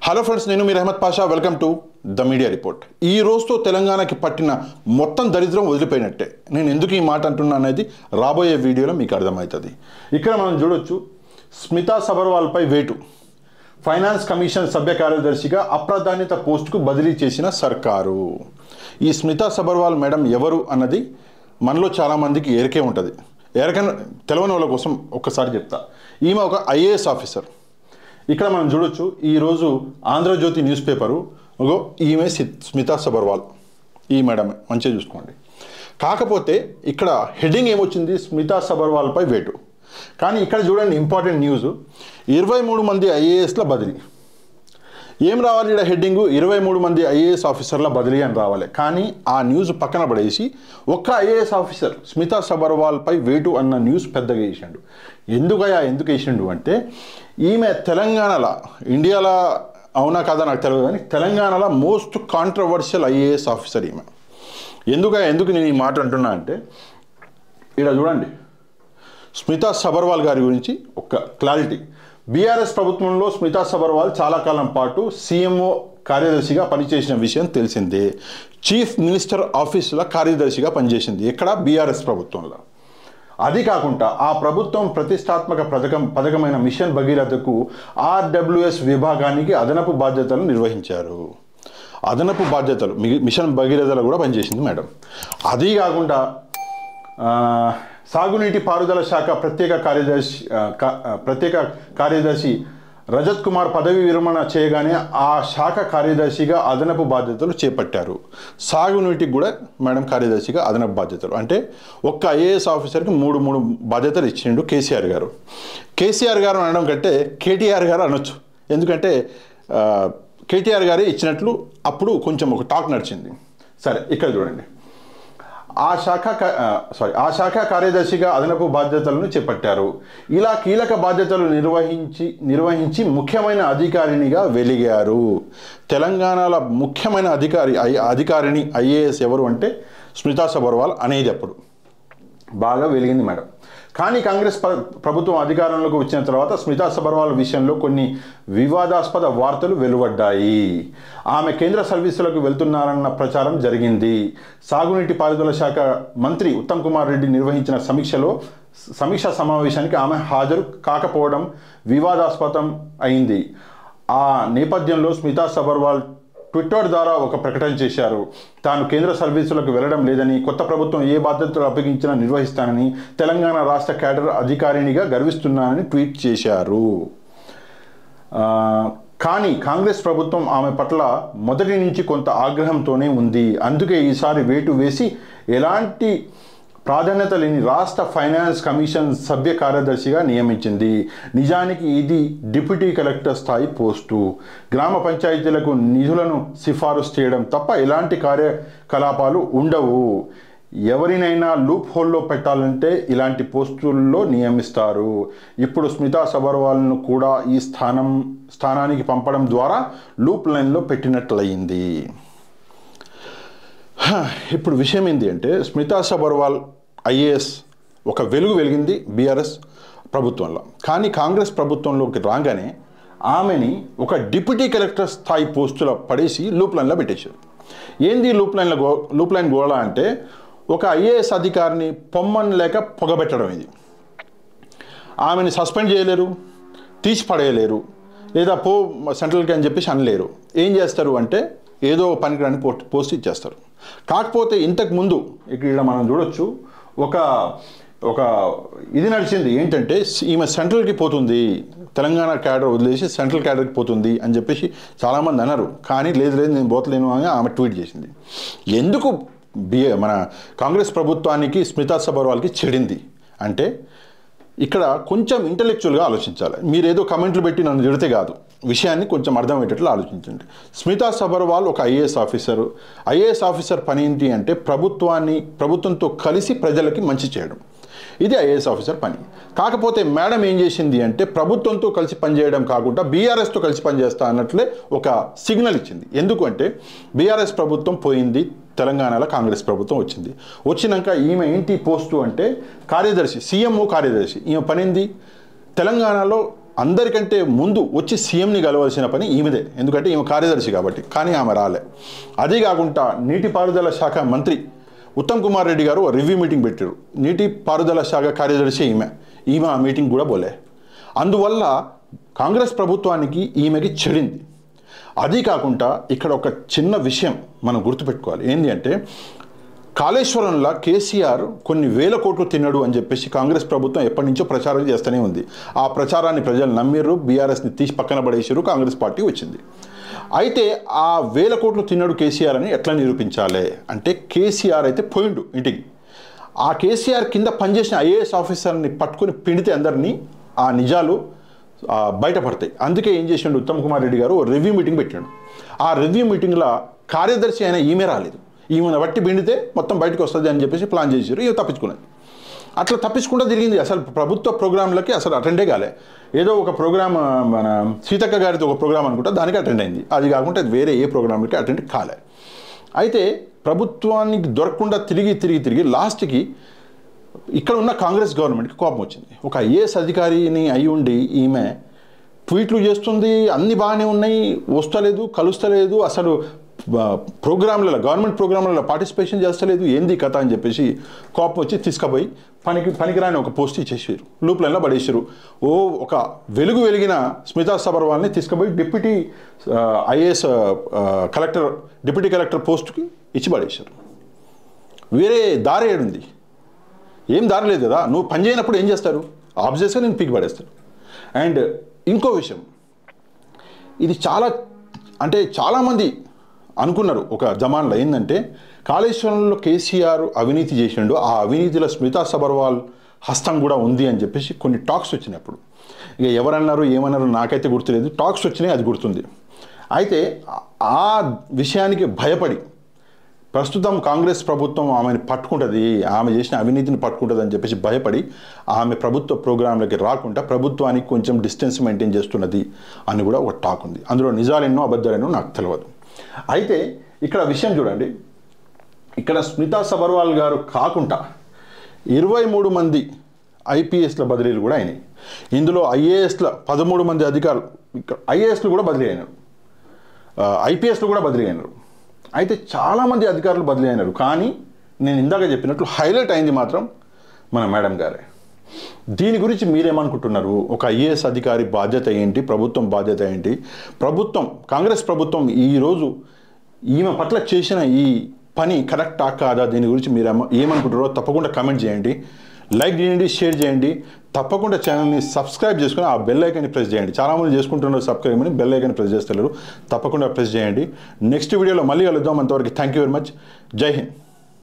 Hello friends, నేను మీ Ahmed Pasha. Welcome to the media report. ఈ రోజుతో తెలంగాణకి పట్టిన మొత్తం దరిద్రం వదిలిపోయినట్టే. నేను ఎందుకు ఈ మాట అంటున్నా అనేది రాబోయే వీడియోలో మీకు అర్థమవుతుంది. ఇక్కడ మనం చూడొచ్చు, స్మితా సబర్వాల్పై వేటు. ఫైనాన్స్ కమిషన్ సభ్య కార్యదర్శిగా అప్రాధాన్యత పోస్టుకు బదిలీ చేసిన సర్కారు. ఈ స్మితా సబర్వాల్ మేడం ఎవరు అన్నది మనలో చాలామందికి ఎరికే ఉంటుంది. తెలవని వాళ్ళ కోసం ఒక్కసారి చెప్తా. ఈమె ఒక ఐఏఎస్ ఆఫీసర్. ఇక్కడ మనం చూడొచ్చు, ఈరోజు ఆంధ్రజ్యోతి న్యూస్ పేపరు ఈమె స్మితా సబర్వాల్, ఈ మేడం మంచిగా చూసుకోండి. కాకపోతే ఇక్కడ హెడ్డింగ్ ఏమొచ్చింది, స్మితా సబర్వాల్పై వేటు. కానీ ఇక్కడ చూడండి, ఇంపార్టెంట్ న్యూస్, 23 మంది ఐఏఎస్ల బదిలీ. ఏం రావాలి ఇక్కడ హెడ్డింగు, 23 మంది ఐఏఎస్ ఆఫీసర్ల బదిలీ అని రావాలి. కానీ ఆ న్యూస్ పక్కన పడేసి ఒక్క ఐఏఎస్ ఆఫీసర్ స్మితా సబర్వాల్పై వేటు అన్న న్యూస్ పెద్దగా వేసిండు. ఎందుకు వేసిండు అంటే, ఈమె తెలంగాణలో, ఇండియాలో అవునా కాదా నాకు తెలియదు కానీ తెలంగాణలో మోస్ట్ కాంట్రవర్షియల్ ఐఏఎస్ ఆఫీసర్ ఈమె. ఎందుకు నేను ఈ మాట అంటున్నా అంటే, ఇక్కడ చూడండి, స్మితా సబర్వాల్ గారి గురించి ఒక క్లారిటీ. బీఆర్ఎస్ ప్రభుత్వంలో స్మితా సబర్వాల్ చాలా కాలం పాటు సీఎంఓ కార్యదర్శిగా పనిచేసిన విషయం తెలిసిందే. చీఫ్ మినిస్టర్ ఆఫీసులో కార్యదర్శిగా పనిచేసింది ఎక్కడ, బీఆర్ఎస్ ప్రభుత్వంలో. అది కాకుండా ఆ ప్రభుత్వం ప్రతిష్టాత్మక పథకమైన మిషన్ భగీరథకు ఆర్డబ్ల్యూఎస్ విభాగానికి అదనపు బాధ్యతలు నిర్వహించారు. అదనపు బాధ్యతలు మిషన్ భగీరథలో కూడా పనిచేసింది మేడం. అది కాకుండా సాగునీటి పారుదల శాఖ ప్రత్యేక కార్యదర్శి రజత్ కుమార్ పదవి విరమణ చేయగానే ఆ శాఖ కార్యదర్శిగా అదనపు బాధ్యతలు చేపట్టారు. సాగునీటికి కూడా మేడం కార్యదర్శిగా అదనపు బాధ్యతలు. అంటే ఒక్క ఐఏఎస్ ఆఫీసర్కి మూడు బాధ్యతలు ఇచ్చిండు కేసీఆర్ గారు. కేసీఆర్ గారు అనడం కంటే కేటీఆర్ గారు అనొచ్చు. ఎందుకంటే కేటీఆర్ గారే ఇచ్చినట్లు అప్పుడు కొంచెం ఒక టాక్ నడిచింది. సరే, ఇక్కడ చూడండి, ఆ శాఖ కార్యదర్శిగా అదనపు బాధ్యతలను చేపట్టారు. ఇలా కీలక బాధ్యతలు నిర్వహించి ముఖ్యమైన అధికారినిగా వెలిగారు. తెలంగాణలో ముఖ్యమైన అధికారిని ఐఏఎస్ ఎవరు అంటే స్మితా సబర్వాల్ అనేది అప్పుడు బాగా వెలిగింది మేడం. కానీ కాంగ్రెస్ ప్రభుత్వం అధికారంలోకి వచ్చిన తర్వాత స్మితా సబర్వాల్ విషయంలో కొన్ని వివాదాస్పద వార్తలు వెలువడ్డాయి. ఆమె కేంద్ర సర్వీసులకు వెళ్తున్నారన్న ప్రచారం జరిగింది. సాగునీటి పారుదల శాఖ మంత్రి ఉత్తమ్ కుమార్ రెడ్డి నిర్వహించిన సమీక్షా సమావేశానికి ఆమె హాజరు కాకపోవడం వివాదాస్పదం అయింది. ఆ నేపథ్యంలో స్మితా సబర్వాల్ ట్విట్టర్ ద్వారా ఒక ప్రకటన చేశారు. తాను కేంద్ర సర్వీసులకు వెళ్ళడం లేదని, కొత్త ప్రభుత్వం ఏ బాధ్యతలు అప్పగించినా నిర్వహిస్తానని, తెలంగాణ రాష్ట్ర క్యాడర్ అధికారినిగా గర్విస్తున్నానని ట్వీట్ చేశారు. కానీ కాంగ్రెస్ ప్రభుత్వం ఆమె పట్ల మొదటి నుంచి కొంత ఆగ్రహంతోనే ఉంది. అందుకే ఈసారి వేటు వేసి ఎలాంటి ప్రాధాన్యత లేని రాష్ట్ర ఫైనాన్స్ కమిషన్ సభ్య కార్యదర్శిగా నియమించింది. నిజానికి ఇది డిప్యూటీ కలెక్టర్ స్థాయి పోస్టు. గ్రామ పంచాయతీలకు నిధులను సిఫారసు చేయడం తప్ప ఎలాంటి కార్యకలాపాలు ఉండవు. ఎవరినైనా లూప్ హోల్లో పెట్టాలంటే ఇలాంటి పోస్టుల్లో నియమిస్తారు. ఇప్పుడు స్మితా సబర్వాల్ను కూడా ఈ స్థానానికి పంపడం ద్వారా లూప్ లైన్లో పెట్టినట్లయింది. ఇప్పుడు విషయం ఏంటి అంటే, స్మితా సబర్వాల్ ఐఏఎస్ ఒక వెలిగింది బీఆర్ఎస్ ప్రభుత్వంలో. కానీ కాంగ్రెస్ ప్రభుత్వంలోకి రాగానే ఆమెని ఒక డిప్యూటీ కలెక్టర్ స్థాయి పోస్టులో పడేసి లూప్ లైన్లో పెట్టేశారు. ఏంది లూప్ లైన్ గోళ అంటే, ఒక ఐఏఎస్ అధికారిని పొమ్మని లేక పొగబెట్టడం. ఇది ఆమెని సస్పెండ్ చేయలేరు, తీసి పడేయలేరు, లేదా సెంట్రల్కి అని చెప్పేసి అనలేరు. ఏం చేస్తారు అంటే ఏదో పనికిరాని పోస్ట్ ఇచ్చేస్తారు. కాకపోతే ఇంతకుముందు ఇక్కడ మనం చూడొచ్చు, ఒక ఇది నడిచింది. ఏంటంటే ఈమె సెంట్రల్కి పోతుంది, తెలంగాణ క్యాడర్ వదిలేసి సెంట్రల్ క్యాడర్కి పోతుంది అని చెప్పేసి చాలామంది అన్నారు. కానీ లేదు నేను పోతలేను అని ఆమె ట్వీట్ చేసింది. ఎందుకు మన కాంగ్రెస్ ప్రభుత్వానికి స్మితా సబర్వాల్కి చెడింది అంటే, ఇక్కడ కొంచెం ఇంటలెక్చువల్గా ఆలోచించాలి. మీరేదో కమెంట్లు పెట్టి నన్ను తిడితే కాదు, విషయాన్ని కొంచెం అర్థమయ్యేటట్లు ఆలోచించండి. స్మితా సబర్వాల్ ఒక ఐఏఎస్ ఆఫీసరు. ఐఏఎస్ ఆఫీసర్ పని ఏంటి అంటే ప్రభుత్వంతో కలిసి ప్రజలకి మంచి చేయడం. ఇది ఐఏఎస్ ఆఫీసర్ పని. కాకపోతే మేడం ఏం చేసింది అంటే, ప్రభుత్వంతో కలిసి పనిచేయడం కాకుండా బీఆర్ఎస్తో కలిసి పనిచేస్తా అన్నట్లే ఒక సిగ్నల్ ఇచ్చింది. ఎందుకంటే బీఆర్ఎస్ ప్రభుత్వం పోయింది, తెలంగాణలో కాంగ్రెస్ ప్రభుత్వం వచ్చినాక ఈమె ఏంటి పోస్టు అంటే కార్యదర్శి, సీఎంఓ కార్యదర్శి. ఈమె పనింది తెలంగాణలో అందరికంటే ముందు వచ్చి సీఎంని కలవాల్సిన పని ఈమెదే, ఎందుకంటే ఈమె కార్యదర్శి కాబట్టి. కానీ ఆమె రాలే. అదే కాకుండా నీటిపారుదల శాఖ మంత్రి ఉత్తమ్ కుమార్ రెడ్డి గారు రివ్యూ మీటింగ్ పెట్టారు. నీటిపారుదల శాఖ కార్యదర్శి ఈమె ఆ మీటింగ్ కూడా పోలే. అందువల్ల కాంగ్రెస్ ప్రభుత్వానికి ఈమెకి చెడింది. అది కాకుండా ఇక్కడ ఒక చిన్న విషయం మనం గుర్తుపెట్టుకోవాలి. ఏంటి అంటే, కాళేశ్వరంలో కేసీఆర్ కొన్ని వేల కోట్లు తిన్నాడు అని చెప్పేసి కాంగ్రెస్ ప్రభుత్వం ఎప్పటి నుంచో ప్రచారం చేస్తూనే ఉంది. ఆ ప్రచారాన్ని ప్రజలు నమ్మిర్రు, బీఆర్ఎస్ని తీసి పక్కన పడేసారు, కాంగ్రెస్ పార్టీ వచ్చింది. అయితే ఆ వేల కోట్లు తిన్నాడు కేసీఆర్ అని ఎట్లా నిరూపించాలి అంటే, కేసీఆర్ అయితే పోయిండు ఇంటికి. ఆ కేసీఆర్ కింద పనిచేసిన ఐఏఎస్ ఆఫీసర్ని పట్టుకుని పిండితే అందరినీ ఆ నిజాలు బయటపడతాయి. అందుకే ఏం చేసిండు ఉత్తమ్ కుమార్ రెడ్డి గారు రివ్యూ మీటింగ్ పెట్టాడు. ఆ రివ్యూ మీటింగ్లో కార్యదర్శి అయిన ఈమె రాలేదు. ఈమెను బట్టి పిండితే మొత్తం బయటకు వస్తుంది అని చెప్పేసి ప్లాన్ చేశారు. ఇవి తప్పించుకున్నది. అట్లా తప్పించుకుంటూ తిరిగింది. అసలు ప్రభుత్వ ప్రోగ్రాంలకి అసలు అటెండే కాలే. ఏదో ఒక ప్రోగ్రామ్, మన సీతక్క గారితో ఒక ప్రోగ్రామ్ అనుకుంటా, దానికి అటెండ్ అయింది. అది కాకుండా వేరే ఏ ప్రోగ్రాంలకి అటెండ్ కాలే. అయితే ప్రభుత్వానికి దొరకకుండా తిరిగి లాస్ట్కి ఇక్కడ ఉన్న కాంగ్రెస్ గవర్నమెంట్కి కోపం వచ్చింది. ఒక ఐఏఎస్ అధికారిని అయి ఉండి ఈమె ట్వీట్లు చేస్తుంది, అన్నీ బాగానే ఉన్నాయి, వస్తలేదు, కలుస్తలేదు, అసలు ప్రోగ్రాంలలో, గవర్నమెంట్ ప్రోగ్రాంలలో పార్టిసిపేషన్ చేస్తలేదు, ఏంది కథ అని చెప్పేసి కోపం వచ్చి తీసుకుపోయి పనికిరాని ఒక పోస్ట్ ఇచ్చేసారు, లూప్లైన్లో పడేసారు. ఒక వెలిగిన స్మితా సబర్వాల్ని తీసుకుపోయి డిప్యూటీ ఐఏఎస్ డిప్యూటీ కలెక్టర్ పోస్ట్కి ఇచ్చి పడేశారు. వేరే దారి ఏడుంది? ఏం దారి లేదు కదా. నువ్వు పని చేయనప్పుడు ఏం చేస్తారు? ఆబ్వియస్గా నేను పీకి పడేస్తాను. అండ్ ఇంకో విషయం, ఇది చాలామంది అనుకున్నారు ఒక జమాన్లో, ఏంటంటే కాళేశ్వరంలో కేసీఆర్ అవినీతి చేసిండు, ఆ అవినీతిలో స్మితా సబర్వాల్ హస్తం కూడా ఉంది అని చెప్పేసి కొన్ని టాక్స్ వచ్చినప్పుడు, ఇక ఎవరన్నారు ఏమన్నారు నాకైతే గుర్తులేదు, టాక్స్ వచ్చినాయి, అది గుర్తుంది. అయితే ఆ విషయానికి భయపడి ప్రస్తుతం కాంగ్రెస్ ప్రభుత్వం ఆమెను పట్టుకుంటుంది, ఆమె చేసిన అవినీతిని పట్టుకుంటుంది అని చెప్పేసి భయపడి ఆమె ప్రభుత్వ ప్రోగ్రాంలకి రాకుండా ప్రభుత్వానికి కొంచెం డిస్టెన్స్ మెయింటైన్ చేస్తున్నది అని కూడా ఒక టాక్ ఉంది. అందులో నిజాలెన్నో అబద్ధాలెన్నో నాకు తెలియదు. అయితే ఇక్కడ విషయం చూడండి, ఇక్కడ స్మితా సబర్వాల్ గారు కాకుండా 23 మంది ఐపీఎస్ల బదిలీలు కూడా అయినాయి. ఇందులో ఐఏఎస్ల 13 మంది అధికారులు, ఐఏఎస్లు కూడా బదిలీ అయినారు, ఐపీఎస్లు కూడా బదిలీ అయినారు. అయితే చాలామంది అధికారులు బదిలీ అయినారు. కానీ నేను ఇందాక చెప్పినట్లు హైలైట్ అయింది మాత్రం మన మేడం గారే. దీని గురించి మీరేమనుకుంటున్నారు? ఒక ఐఏఎస్ అధికారి బాధ్యత ఏంటి, ప్రభుత్వం బాధ్యత ఏంటి, కాంగ్రెస్ ప్రభుత్వం ఈరోజు ఈమె పట్ల చేసిన ఈ పని కరెక్టా కాదా, దీని గురించి మీరు ఏమనుకుంటారో తప్పకుండా కామెంట్ చేయండి, లైక్ చేయండి, షేర్ చేయండి. తప్పకుండా ఛానల్ని సబ్స్క్రైబ్ చేసుకుని ఆ బెల్ ఐకాన్ని ప్రెస్ చేయండి. చాలామంది చేసుకుంటున్నారు సబ్స్క్రైబ్ అని, బెల్ ఐకాన్ని ప్రెస్ చేస్తారు, తప్పకుండా ప్రెస్ చేయండి. నెక్స్ట్ వీడియోలో మళ్ళీ కలుద్దాం. అంతవరకు థ్యాంక్ యూ వెరీ మచ్. జై హింద్.